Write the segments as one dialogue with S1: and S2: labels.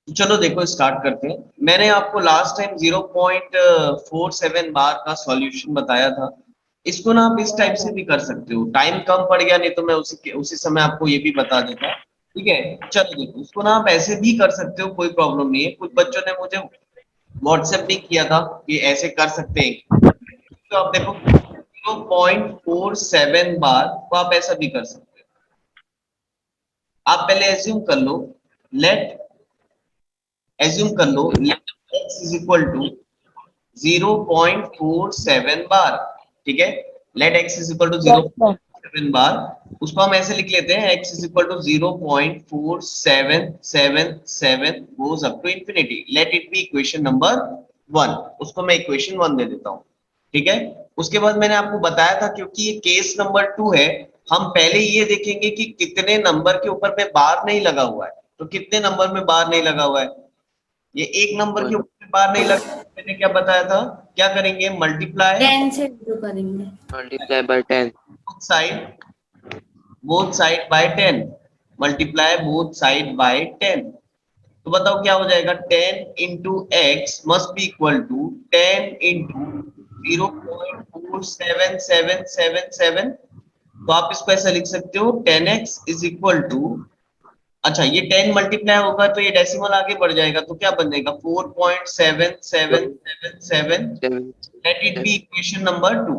S1: तो चलो देखो स्टार्ट करते हैं। मैंने आपको लास्ट टाइम 0.47 बार का सॉल्यूशन बताया था। इसको ना आप इस टाइप से भी कर सकते हो। टाइम कम पड़ गया नहीं तो मैं उसी समय आपको ये भी बता देता। ठीक है, चलो देखो उसको ना आप ऐसे भी कर सकते हो, कोई प्रॉब्लम नहीं है। कुछ बच्चों ने मुझे व्हाट्सएप भी किया था कि ऐसे कर सकते हैं। तो आप देखो 0.47 बार तो आप ऐसा भी कर सकते हो। आप पहले एज्यूम कर लो, लेट एज्यूम कर लो let x is equal to 0.47 बार। ठीक है, let x is equal to
S2: yes sir.
S1: 0.47 बार। उसको हम ऐसे लिख लेते हैं x is equal to 0.4777 goes up to infinity. Let it be equation number 1। उसको मैं इक्वेशन 1 दे देता हूँ। ठीक है, उसके बाद मैंने आपको बताया था क्योंकि ये केस नंबर 2 है, हम पहले ये देखेंगे कि कितने नंबर के ऊपर में बार नहीं लगा हुआ है। तो कितने नंबर में बार नहीं लगा हुआ है, ये एक नंबर के ऊपर बार नहीं लगा। मैंने क्या बताया था, क्या करेंगे, मल्टीप्लाई
S3: 10 से शुरू करेंगे।
S2: Multiply by 10।
S1: Both side by 10। Multiply both side by 10। तो बताओ क्या हो जाएगा, 10 into x must be equal to 10 into 0.47777। तो आप इसको ऐसा लिख सकते हो 10x इज इक्वल टू, अच्छा ये 10 मल्टीप्लाई होगा तो ये डेसिमल आगे बढ़ जाएगा तो क्या बन जाएगा 4.7777। Late it be equation number 2।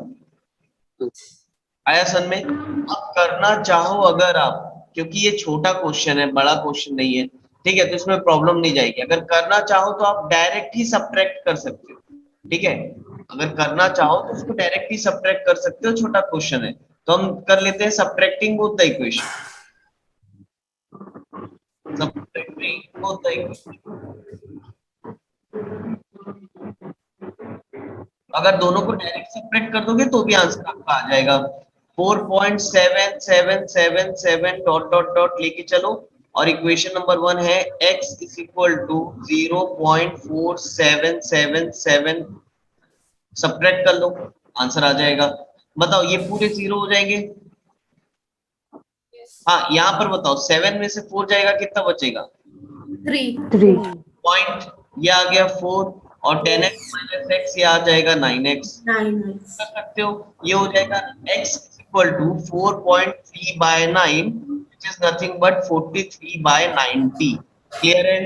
S1: आया सन में। अब करना चाहो अगर आप, क्योंकि ये छोटा क्वेश्चन है, बड़ा क्वेश्चन नहीं है, ठीक है, तो इसमें प्रॉब्लम नहीं जाएगी। अगर करना चाहो तो आप डायरेक्ट ही सब्ट्रैक्ट कर सकते हो। ठीक है, अगर करना चाहो तो उसको डायरेक्ट ही सब्ट्रैक्ट कर सकते हो, छोटा क्वेश्चन है। तो हम कर लेते हैं subtracting both the equation. Subtracting both the equation, अगर दोनों को डायरेक्ट सब्ट्रैक्ट कर दोगे तो भी आंसर आपका आ जाएगा। 4.7777 डॉट डॉट डॉट लेके चलो। और इक्वेशन नंबर 1 है x is equal to 0.4777। Subtract कर लो, आंसर आ जाएगा। बताओ ये पूरे जीरो हो जाएंगे। हाँ यहाँ पर बताओ 7 में से 4 जाएगा, कितना बचेगा
S3: 3।
S2: 3।
S1: पॉइंट, ये आ गया 4। और 10x माइनस एक्स ये आ जाएगा 9x।
S3: 9x।
S1: कर सकते हो, ये हो जाएगा x equal to 4.3 by 9 which is nothing but 43 by 90। Clear है।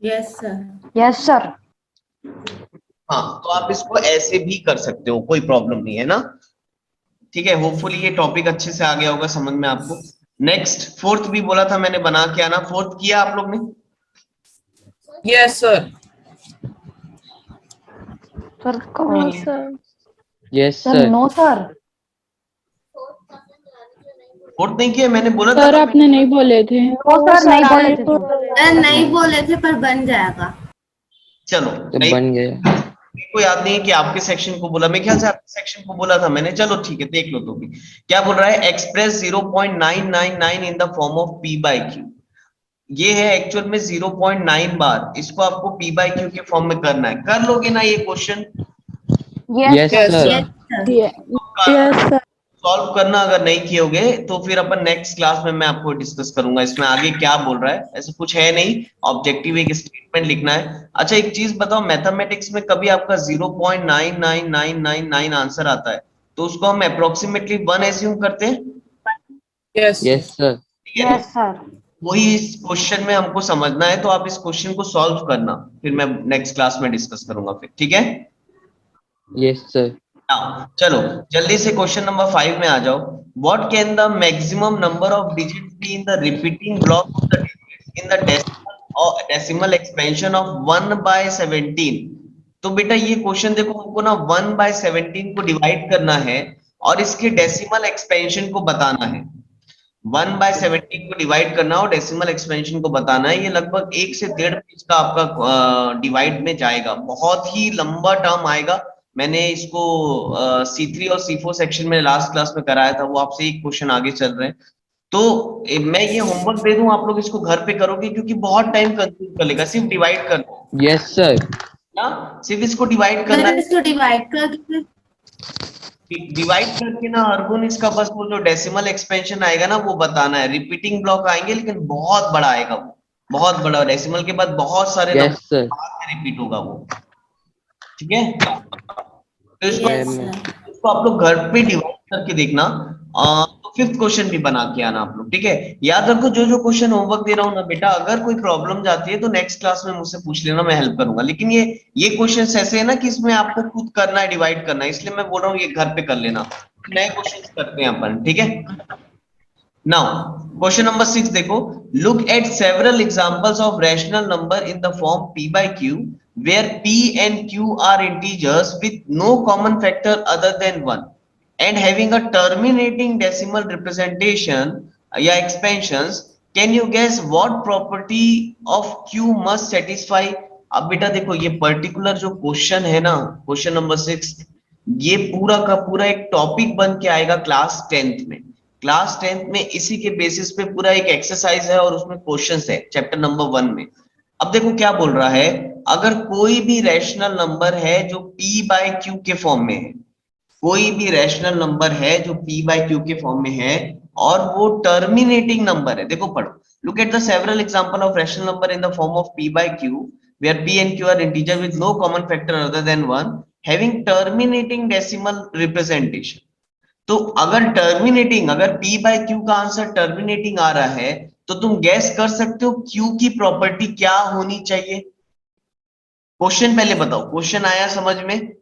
S3: Yes sir.
S2: Yes sir.
S1: हाँ तो आप इसको ऐसे भी कर सकते हो, कोई प्रॉब्लम नहीं है ना। ठीक है, होपफुली ये टॉपिक अच्छे से आ गया होगा समझ में आपको। नेक्स्ट फोर्थ भी बोला था मैंने बना के आना, फोर्थ किया आप लोग ने।
S4: Yes sir.
S2: Sir
S5: no sir.
S2: Yes sir. No sir.
S1: Fourth नहीं किया, मैंने बोला था
S5: सर
S1: ना।
S5: आपने नहीं बोले थे।
S2: नो सर नहीं बोले थे सर।
S3: सर नहीं बोले थे पर बन जाएगा।
S1: चलो
S2: तो
S1: नहीं,
S2: बन गया।
S1: मेरे को याद नहीं है कि आपके सेक्शन को बोला, मेरे ख्याल से आपके सेक्शन को बोला था मैंने। चलो ठीक है, देख लो तो भी क्या बोल रहा है। Express 0.999 in the form of p by Q. ये है एक्चुअल में 0.9 बार, इसको आपको p बाई क्यू के फॉर्म में करना है। कर लोगे ना ये question.
S2: Yes
S4: yes
S2: sir.
S3: Yes sir.
S5: Yes sir.
S1: Solve करना अगर नहीं किए होगे तो फिर अपन नेक्स्ट क्लास में मैं आपको डिस्कस करूंगा इसमें आगे क्या बोल रहा है। ऐसा कुछ है नहीं, ऑब्जेक्टिव एक स्टेटमेंट लिखना है। अच्छा एक चीज बताओ, मैथमेटिक्स में कभी आपका 0.99999 आंसर आता है तो उसको हम अप्रोक्सीमेटली 1 एज्यूम करते हैं।
S4: Yes
S2: yes sir.
S1: ठीक है,
S2: यस सर।
S1: वही इस क्वेश्चन में हमको समझना है। तो आप इस क्वेश्चन को सॉल्व करना, फिर मैं नेक्स्ट क्लास में डिस्कस करूंगा फिर। ठीक है,
S2: यस सर।
S1: चलो जल्दी से क्वेश्चन नंबर 5 में आ जाओ। What can the maximum number of digits be in the repeating block of the digits in the decimal expansion of 1 by 17। तो बेटा ये क्वेश्चन देखो, हमको ना 1 बाय 17 को डिवाइड करना है और इसके डेसिमल एक्सपेंशन को बताना है। 1 बाय 17 को डिवाइड करना और डेसिमल एक्सपेंशन को बताना है। ये लगभग 1 से 1.5 पेज का आपका डिवाइड में जाएगा, बहुत ही लंबा टर्म आएगा। मैंने इसको C3 और C4 सेक्शन में लास्ट क्लास में कराया था, वो आपसे एक क्वेश्चन आगे चल रहे हैं। तो मैं ये होमवर्क दे दूं, आप लोग इसको घर पे करोगे क्योंकि बहुत टाइम कंज्यूम कर लेगा। सिर्फ डिवाइड कर
S2: यस सर।
S1: ना, सिर्फ इसको डिवाइड करना
S3: सर
S1: है।
S3: इसको डिवाइड करके
S1: डिवाइड करके ना हरगुन इसका बस वो जो डेसिमल एक्सपेंशन आएगा ना वो बताना है। रिपीटिंग ब्लॉक आएंगे लेकिन बहुत बड़ा आएगा वो। बहुत बड़ा, डेसिमल के बाद बहुत सारे
S2: Yes,
S1: नंबर
S2: sir.
S1: रिपीट होगा वो, ठीक है। तो इसको
S3: यस
S2: Ma'am.
S3: सर।
S1: इसको आप लोग घर पे डिवाइड करके देखना। तो फिफ्थ क्वेश्चन भी बना के आना आप लोग, ठीक है। याद रखो जो जो क्वेश्चन होमवर्क दे रहा हूँ ना बेटा, अगर कोई प्रॉब्लम जाती है तो नेक्स्ट क्लास में मुझसे पूछ लेना, मैं हेल्प करूंगा। लेकिन ये क्वेश्चन ऐसे है ना कि इसमें आपको खुद करना है, डिवाइड करना है, इसलिए मैं बोल रहा हूँ ये घर पे कर लेना। नए क्वेश्चन करते हैं अपन, ठीक है। Now, question number 6 देखो, look at several examples of rational number in the form p by q, where p and q are integers with no common factor other than 1 and having a terminating decimal representation या expansions. Can you guess what property of q must satisfy? अब बेटा देखो, ये particular जो question है ना, question number 6, ये पूरा का पूरा एक टॉपिक बन के आएगा क्लास टेंथ में इसी के बेसिस पे पूरा एक एक्सरसाइज है और उसमें क्वेश्चंस है चैप्टर नंबर 1 में। अब देखो क्या बोल रहा है, अगर कोई भी रैशनल नंबर है जो p बाय q के फॉर्म में है, कोई भी रैशनल नंबर है जो p बाय q के फॉर्म में है और वो टर्मिनेटिंग नंबर है, देखो पढ़ो, look at the several example of rational number in the form of p by q where p and q are integer with no common factor other than 1 having terminating decimal representation। तो अगर p by q का answer terminating आ रहा है तो तुम gas कर सकते हो q की प्रॉपर्टी क्या होनी चाहिए। क्वेश्चन पहले बताओ, क्वेश्चन आया समझ में?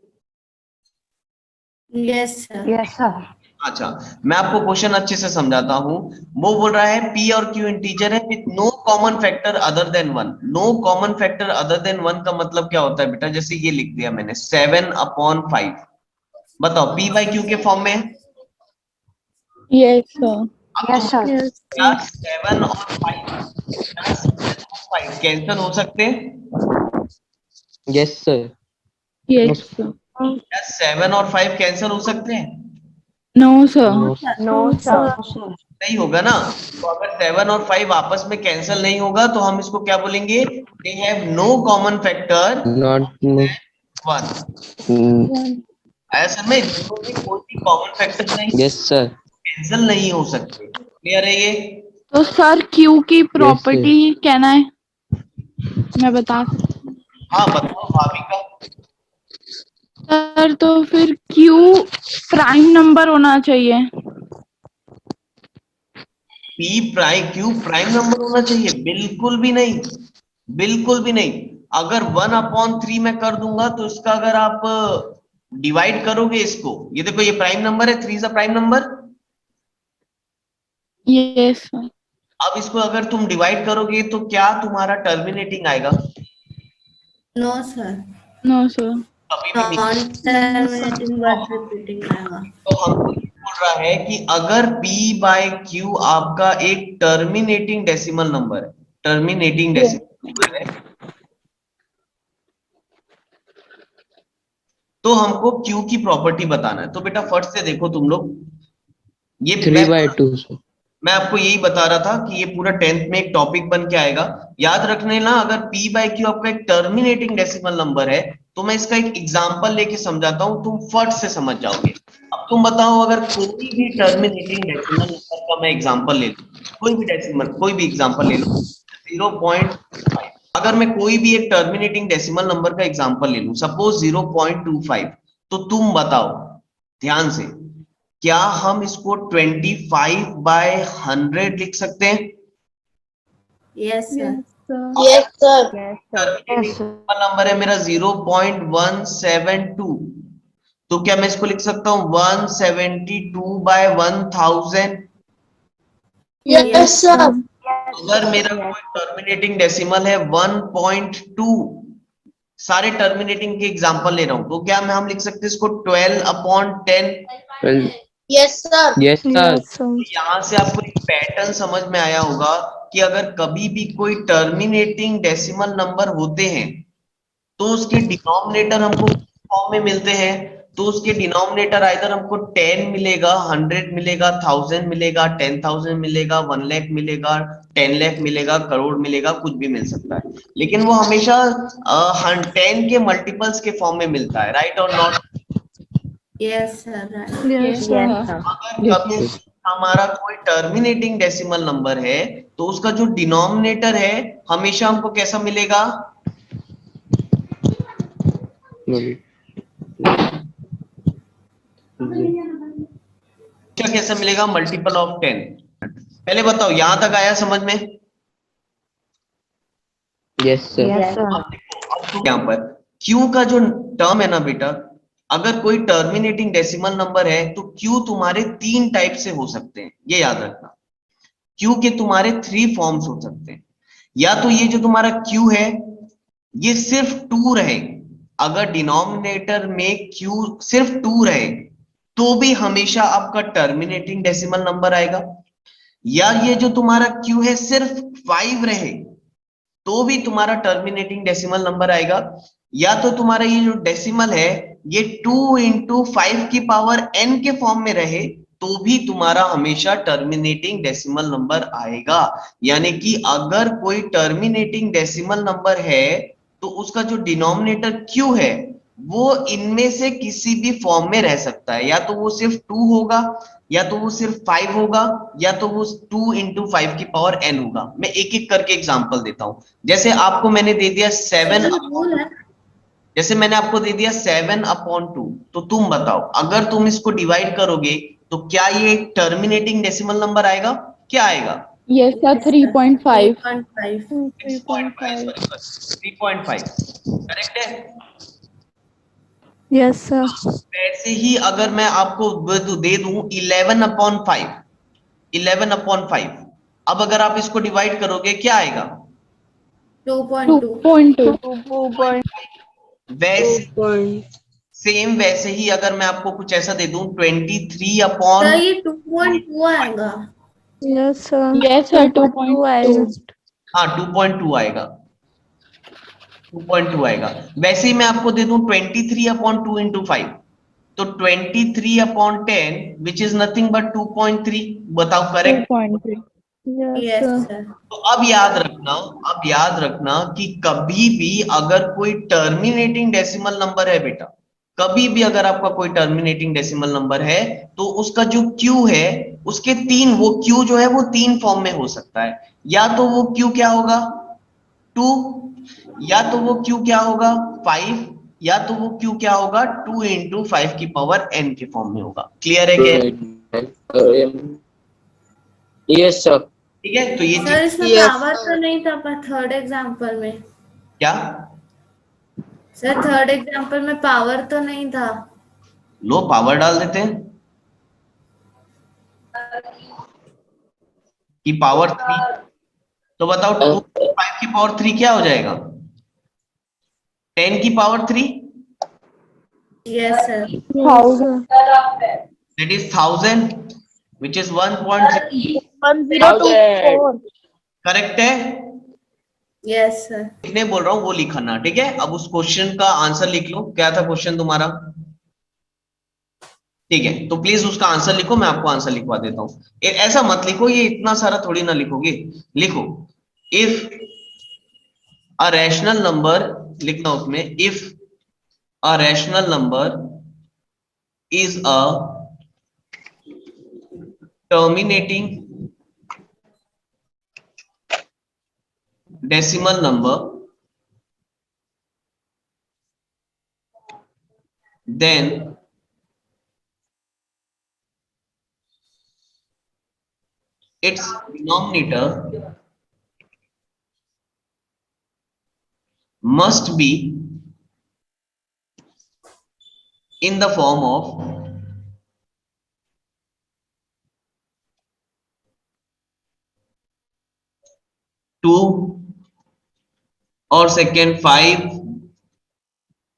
S3: Yes sir.
S6: Yes sir.
S1: अच्छा, मैं आपको क्वेश्चन अच्छे से समझाता हूं। वो बोल रहा है p और q इंटीजर है with no common factor other than 1। No common factor other than 1 का मतलब क्या होता है बेटा? जैसे ये लिख दिया मैंने 7/5, बताओ p बाय q के फॉर्म में है?
S5: Yes, sir.
S1: अब
S6: यस
S1: तुम
S6: सर।
S1: क्या 7 और 5 कैंसिल हो सकते हैं?
S2: Yes, sir.
S5: Yes, sir.
S1: क्या 7 और 5 कैंसिल हो सकते हैं?
S5: No, sir.
S2: No,
S6: no sir.
S1: नहीं होगा ना। तो अगर 7 और 5 आपस में कैंसिल नहीं होगा तो हम इसको क्या बोलेंगे? They have no common factor
S2: not no.
S1: 1।
S2: Mm,
S1: ऐसा में दोनों में कोई भी कॉमन फैक्टर नहीं,
S2: Yes, sir.
S1: कैंसिल नहीं हो सकते। क्लियर है ये?
S5: तो सर Q की
S2: Yes, sir.
S5: प्रॉपर्टी कहना है, मैं बता सकती हूँ।
S1: हाँ बताओ भाविका।
S5: सर तो फिर Q प्राइम नंबर होना चाहिए।
S1: क्यू प्राइम नंबर होना चाहिए? बिल्कुल भी नहीं, बिल्कुल भी नहीं। अगर 1/3 में कर दूंगा तो इसका अगर आप डिवाइड करोगे इसको, ये देखो ये प्राइम नंबर है, 3 is a prime number.
S5: Yes, sir.
S1: अब इसको अगर तुम डिवाइड करोगे तो क्या तुम्हारा टर्मिनेटिंग आएगा?
S3: No sir.
S5: No, sir.
S1: कभी भी नहीं।
S3: नॉन टर्मिनेटिंग बट रिपीटिंग आएगा।
S1: तो हमको ये बोल रहा है कि अगर p बाय q आपका एक टर्मिनेटिंग डेसिमल नंबर है, टर्मिनेटिंग डेसिमल नंबर है, तो हमको q की प्रॉपर्टी बताना है। तो बेटा फट से देखो तुम लोग, ये
S2: 3/2, sir.
S1: मैं आपको यही बता रहा था कि ये पूरा 10th में एक टॉपिक बन के आएगा। याद रखने ना, अगर p बाय q आपका एक टर्मिनेटिंग डेसिमल नंबर है तो मैं इसका एक एग्जांपल लेके समझाता हूं, तुम फट से समझ जाओगे। अब तुम बताओ, अगर कोई भी टर्मिनेटिंग डेसिमल नंबर का मैं एग्जांपल ले लूं, कोई भी एग्जांपल ले लो 0.5। अगर मैं कोई भी एक टर्मिनेटिंग डेसिमल नंबर का एग्जांपल ले लूं, सपोज 0.25, तो तुम बताओ ध्यान से, क्या हम इसको 25/100 लिख सकते हैं?
S3: Yes sir.
S6: Yes sir.
S1: Terminating number है मेरा 0.172, तो क्या मैं इसको लिख सकता हूं 172/1000?
S6: Yes sir.
S1: अगर मेरा कोई टर्मिनेटिंग डेसिमल है 1.2, सारे टर्मिनेटिंग के एग्जांपल ले रहा हूं, तो क्या हम लिख सकते हैं इसको 12/10?
S2: Well,
S6: yes sir.
S2: yes, sir.
S1: यहाँ से आपको एक पैटर्न समझ में आया होगा कि अगर कभी भी कोई टर्मिनेटिंग डेसिमल नंबर होते हैं तो उसके डिनोमिनेटर हमको फॉर्म में मिलते हैं। तो उसके डिनोमिनेटर आइदर हमको 10 मिलेगा, 100 मिलेगा, 1000 मिलेगा, 10,000 मिलेगा, 1 लाख मिलेगा, 10 लाख मिलेगा, करोड़ मिलेगा, कुछ भी मिल सकता है, लेकिन वो हमेशा 10 के मल्टीपल्स के फॉर्म में मिलता है। राइट और not?
S3: Yes sir.
S5: Yes, sir.
S1: अगर कभी हमारा कोई टर्मिनेटिंग डेसिमल नंबर है तो उसका जो डिनोमिनेटर है हमेशा हमको कैसा मिलेगा? क्या कैसा मिलेगा? Multiple of 10। पहले बताओ यहां तक आया समझ में?
S2: Yes sir.
S1: अब देखो, अब तो यहाँ पर Q का जो टर्म है ना बेटा, अगर कोई टर्मिनेटिंग डेसिमल नंबर है तो Q तुम्हारे 3 टाइप से हो सकते हैं, ये याद रखना। Q के तुम्हारे 3 फॉर्म्स हो सकते हैं। या तो ये जो तुम्हारा Q है ये सिर्फ 2 रहे, अगर डिनोमिनेटर में Q सिर्फ 2 रहे तो भी हमेशा आपका टर्मिनेटिंग डेसिमल नंबर आएगा। या ये जो तुम्हारा Q है सिर्फ 5 रहे तो भी तुम्हारा टर्मिनेटिंग डेसिमल नंबर आएगा। या तो तुम्हारा ये जो डेसिमल है ये 2 इंटू 5 की पावर n के फॉर्म में रहे तो भी तुम्हारा हमेशा टर्मिनेटिंग डेसिमल नंबर आएगा। यानी कि अगर कोई टर्मिनेटिंग डेसिमल नंबर है तो उसका जो डिनोमिनेटर Q है वो इनमें से किसी भी फॉर्म में रह सकता है, या तो वो सिर्फ 2 होगा, या तो वो सिर्फ 5 होगा, या तो वो 2 इंटू 5 की पावर n होगा। मैं एक एक करके एग्जांपल देता हूं। जैसे आपको मैंने दे दिया 7, जैसे मैंने आपको दे दिया 7/2, तो तुम बताओ अगर तुम इसको डिवाइड करोगे तो क्या ये टर्मिनेटिंग डेसिमल नंबर आएगा? क्या आएगा?
S5: Yes sir 3.5।
S3: 3.5।
S1: 3.5 करेक्ट है।
S5: Yes sir.
S1: वैसे ही अगर मैं आपको दे दूं 11/5, 11/5, अब अगर आप इसको डिवाइड करोगे क्या आएगा?
S3: 2.2।
S5: 2.2।
S1: वैसे सेम वैसे ही अगर मैं आपको कुछ ऐसा दे दूं 23 अपॉन,
S3: सर ये 2.2 आएगा।
S5: Yes sir 2.2।
S1: हाँ 2.2 आएगा, 2.2 आएगा। वैसे ही मैं आपको दे दूं 23/2 इंटू 5, तो 23/10 विच इज नथिंग बट 2.3। बताओ करेक्ट?
S5: 2.3।
S3: Yes sir.
S1: तो अब याद रखना, अब याद रखना कि कभी भी अगर कोई टर्मिनेटिंग डेसिमल नंबर है बेटा, कभी भी अगर आपका कोई टर्मिनेटिंग डेसिमल नंबर है तो उसका जो Q है उसके 3, वो Q जो है वो 3 फॉर्म में हो सकता है। या तो वो Q क्या होगा? 2, या तो वो Q क्या होगा? 5, या तो वो Q क्या होगा? 2 इंटू 5 की पावर n के फॉर्म में होगा। क्लियर है क्या?
S2: Yes sir.
S1: ठीक है, तो ये
S3: सर
S1: चीज
S3: इसमें पावर तो नहीं था पर थर्ड एग्जांपल में।
S1: क्या?
S3: सर थर्ड एग्जांपल में पावर तो नहीं था।
S1: लो पावर डाल देते हैं कि पावर 3, तो बताओ 2 5 की पावर 3 क्या हो जाएगा? 10 की power 3,
S3: yes sir.
S5: 1000।
S1: that is 1000 which is 1.0।
S5: 1024।
S1: Correct है?
S3: Yes sir.
S1: लिखने बोल रहा हूं वो लिखना, ठीक है। अब उस क्वेश्चन का आंसर लिख लो, क्या था क्वेश्चन तुम्हारा? ठीक है, तो प्लीज उसका आंसर लिखो, मैं आपको आंसर लिखवा देता हूं। ऐसा मत लिखो, ये इतना सारा थोड़ी ना लिखोगे। लिखो इफ अ रैशनल नंबर, लिखना उसमें if a rational number is a terminating decimal number, then its denominator must be in the form of 2, और सेकेंड 5,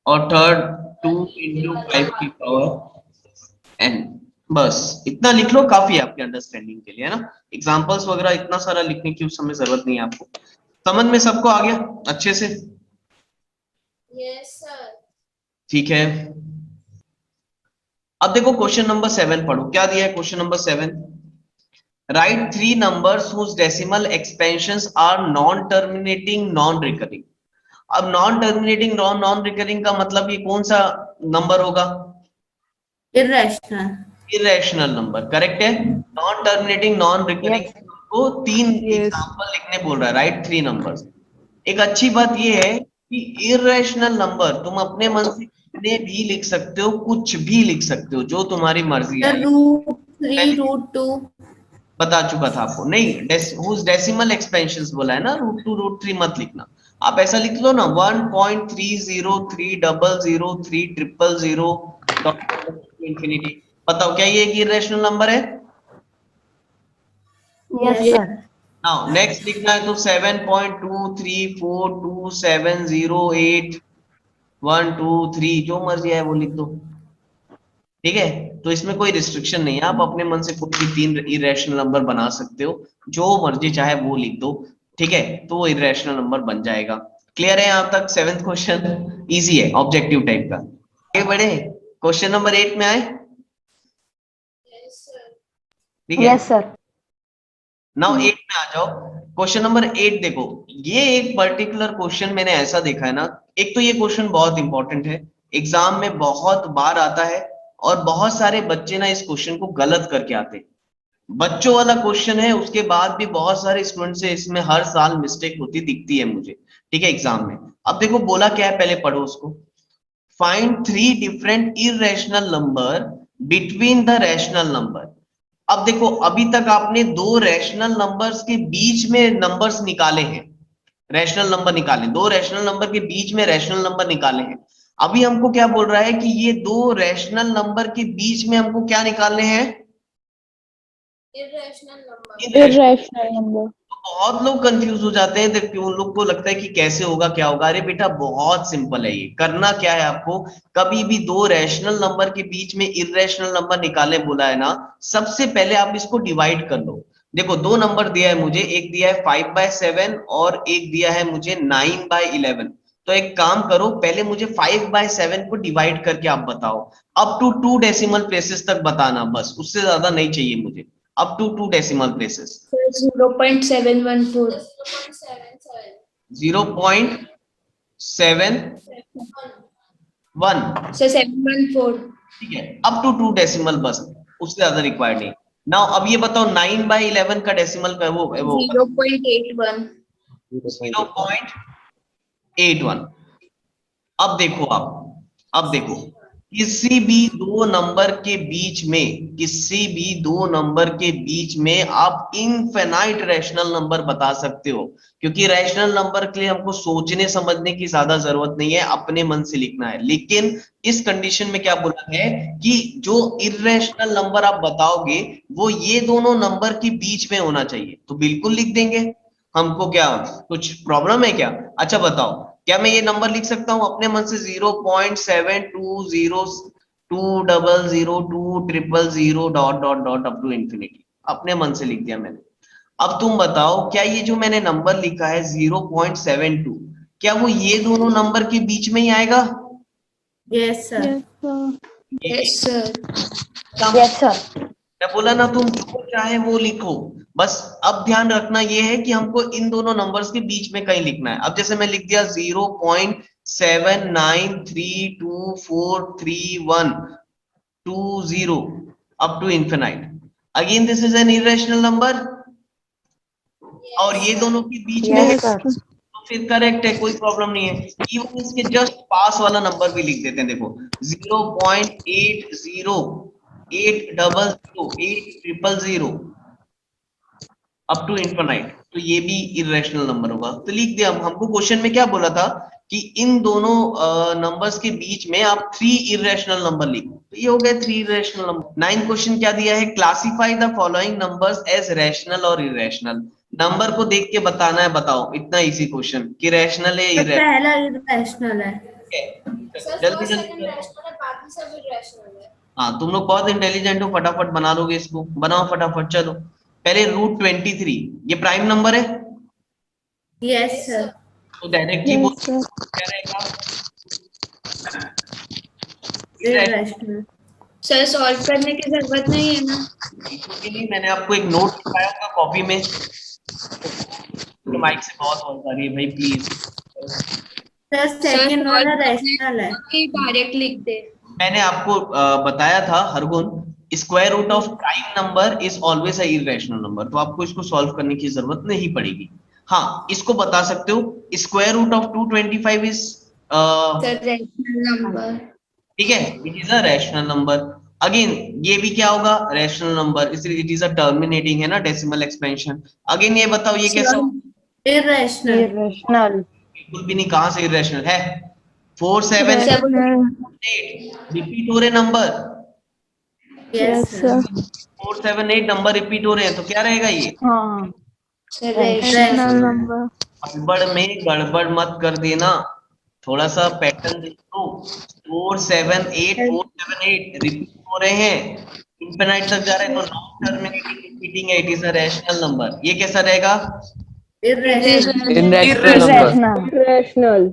S1: और थर्ड 2 इंटू 5 की पावर n। बस इतना लिख लो, काफी है आपके अंडरस्टैंडिंग के लिए, है ना। एग्जांपल्स वगैरह इतना सारा लिखने की उस समय जरूरत नहीं है आपको। समझ में सबको आ गया अच्छे से?
S6: Yes sir.
S1: ठीक है, अब देखो क्वेश्चन नंबर 7 पढ़ो, क्या दिया है question number 7? Right 3 numbers whose decimal expansions are non-terminating non-recurring। अब नॉन टर्मिनेटिंग नॉन रिकरिंग का मतलब ये कौन सा नंबर होगा?
S3: इरेशनल।
S1: इरेशनल नंबर, करेक्ट है। नॉन टर्मिनेटिंग नॉन रिकरिंग को 3 एग्जांपल लिखने बोल रहा है, राइट, 3 नंबर्स। एक अच्छी बात ये है कि इरेशनल नंबर तुम अपने मन से कितने भी लिख सकते हो, कुछ भी लिख सकते हो, जो तुम्हारी मर्जी
S3: सर
S1: आई।
S3: √3 √2
S1: बता चुका था आपको, नहीं डेसिमल एक्सपेंशंस बोला है ना, √2 √3 मत लिखना। आप ऐसा लिख लो ना, 1.30300300 इंफिनिटी। बताओ क्या ये एक इरेशनल नंबर है?
S3: Yes sir.
S1: नाउ नेक्स्ट लिखना है तो 7.2342708 1 2 3, जो मर्जी है वो लिख दो, ठीक है। तो इसमें कोई रिस्ट्रिक्शन नहीं है, आप अपने मन से कोई भी 3 इरेशनल नंबर बना सकते हो, जो मर्जी चाहे वो लिख दो, ठीक है, तो वो इरेशनल नंबर बन जाएगा। क्लियर है यहाँ तक? 7th क्वेश्चन इजी है, ऑब्जेक्टिव टाइप का। आगे बढ़े, क्वेश्चन नंबर 8 में आए,
S6: Yes, sir.
S1: ठीक है।
S3: Yes sir.
S1: नाउ 8 में आ जाओ। क्वेश्चन नंबर 8 देखो, ये एक पर्टिकुलर क्वेश्चन मैंने ऐसा देखा है ना, एक तो ये क्वेश्चन बहुत इंपॉर्टेंट है, एग्जाम में बहुत बार आता है, और बहुत सारे बच्चे ना इस क्वेश्चन को गलत करके आते हैं। बच्चों वाला क्वेश्चन है, उसके बाद भी बहुत सारे स्टूडेंट से इसमें हर साल मिस्टेक होती दिखती है मुझे, ठीक है, एग्जाम में। अब देखो बोला क्या है, पहले पढ़ो उसको। Find 3 different irrational number between the rational number. अब देखो, अभी तक आपने 2 रैशनल नंबर्स के बीच में नंबर्स निकाले हैं, रैशनल नंबर निकाले, 2 रैशनल नंबर के बीच में रैशनल नंबर निकाले हैं। अभी हमको क्या बोल रहा है कि ये 2 रैशनल नंबर के बीच में हमको क्या निकालने हैं?
S6: Irrational number.
S5: Irrational number.
S1: बहुत लोग कंफ्यूज हो जाते हैं, देखते उन लोग को लगता है कि कैसे होगा, क्या होगा। अरे बेटा बहुत सिंपल है, ये करना क्या है आपको, कभी भी 2 रैशनल नंबर के बीच में इरेशनल नंबर निकाले बोला है ना, सबसे पहले आप इसको डिवाइड कर लो। देखो 2 नंबर दिया है मुझे, एक दिया है 5/7 और एक दिया है मुझे 9/11। तो एक काम करो, पहले मुझे 5/7 को डिवाइड करके आप बताओ, अप टू 2 डेसिमल प्लेसेस तक बताना, बस उससे ज्यादा नहीं चाहिए मुझे, up to 2 decimal places.
S3: 0.714।
S6: 0.77.
S1: 0.71,
S3: sir 714।
S1: ठीक है, अप टू 2 डेसिमल बस, उससे ज्यादा रिक्वायर्ड नहीं। नाउ अब ये बताओ 9/11 का डेसिमल का वो
S3: 0.81।
S1: 0.81। अब देखो अब देखो, किसी भी 2 नंबर के बीच में, किसी भी 2 नंबर के बीच में आप इनफिनाइट रैशनल नंबर बता सकते हो, क्योंकि रैशनल नंबर के लिए हमको सोचने समझने की ज्यादा जरूरत नहीं है, अपने मन से लिखना है। लेकिन इस कंडीशन में क्या बोला है कि जो इर्रेशनल नंबर आप बताओगे वो ये दोनों नंबर के बीच में होना चाहिए, तो बिल्कुल लिख देंगे। हमको क्या कुछ प्रॉब्लम है क्या? अच्छा बताओ, क्या मैं ये नंबर लिख सकता हूँ अपने मन से 0.7202002000 dot dot dot up to infinity, अपने मन से लिख दिया मैंने। अब तुम बताओ, क्या ये जो मैंने नंबर लिखा है 0.72, क्या वो ये दोनों नंबर के बीच में ही आएगा?
S3: Yes sir.
S1: Yes
S3: sir.
S1: Yes sir. मैं बोला ना, तुम जो चाहे वो लिखो, बस अब ध्यान रखना ये है कि हमको इन दोनों नंबर्स के बीच में कहीं लिखना है। अब जैसे मैं लिख दिया 0.79324312 up to infinite, again this is an irrational number, और ये दोनों के बीच में है, तो फिर करेक्ट है, कोई प्रॉब्लम नहीं है। इवन इसके जस्ट पास वाला नंबर भी लिख देते हैं, देखो 0.80808000 अप टू इंफिनाइट, तो ये भी इरेशनल नंबर होगा। तो लिख दिया, हमको क्वेश्चन में क्या बोला था कि इन दोनों नंबर्स के बीच में आप 3 इरेशनल नंबर लिखो, तो ये हो गए 3 इरेशनल नंबर। 9 क्वेश्चन क्या दिया है, classify the following numbers as rational और इरेशनल। नंबर को देख के बताना है, बताओ, इतना इजी क्वेश्चन कि रैशनल है इरेशनल
S3: पहला इरेशनल है।
S6: Sir,
S1: जल्दी
S6: first
S1: जल्दी
S6: second rational है, बाकी सब irrational है.
S1: हाँ, तुम लोग बहुत इंटेलिजेंट हो, फटाफट बना लोगे इसको, बनाओ फटाफट। चलो पहले √23, ये प्राइम नंबर है,
S3: यस सर।
S1: तो डायरेक्टली बोल क्या रहेगा,
S3: इरेशनल। सर सॉल्व करने की जरूरत नहीं है ना?
S1: बिल्कुल नहीं, मैंने आपको एक नोट लिखाया होगा कॉपी में। तो माइक से बहुत आवाज आ रही है भाई, प्लीज।
S3: सर सेकंड वाला रैशनल है। डायरेक्ट लिख दे।
S1: मैंने आपको बताया था Hargun square root of prime number is always a irrational number, तो आपको इसको सॉल्व करने की जरूरत नहीं पड़ेगी। हाँ, इसको बता सकते हो, square root of 225 is
S3: sir rational number.
S1: ठीक है, it is a rational number. Again ये भी क्या होगा, रैशनल नंबर, इसलिए इट इज अ टर्मिनेटिंग है ना डेसिमल एक्सपेंशन। अगेन ये बताओ ये कैसे होगा?
S3: इरेशनल।
S7: irrational,
S1: बिल्कुल भी नहीं, कहां से इरेशनल है? 4 7
S5: rational,
S1: 8 रिपीट हो रहे number,
S5: yes sir,
S1: 4 7 8 number repeat हो रहे हैं, तो क्या रहेगा ये?
S7: हाँ,
S5: rational number,
S1: गड़बड़ में गड़बड़ मत कर देना, थोड़ा सा पैटर्न देखो। 4 7 8 4 7 8 रिपीट हो रहे हैं, इंफिनिट तक जा रहे हैं, तो नॉन टर्मिनेटिंग रिपीटिंग है, it is a rational number. ये कैसा रहेगा?
S3: इरेशनल।
S2: Irrational number.
S7: irrational,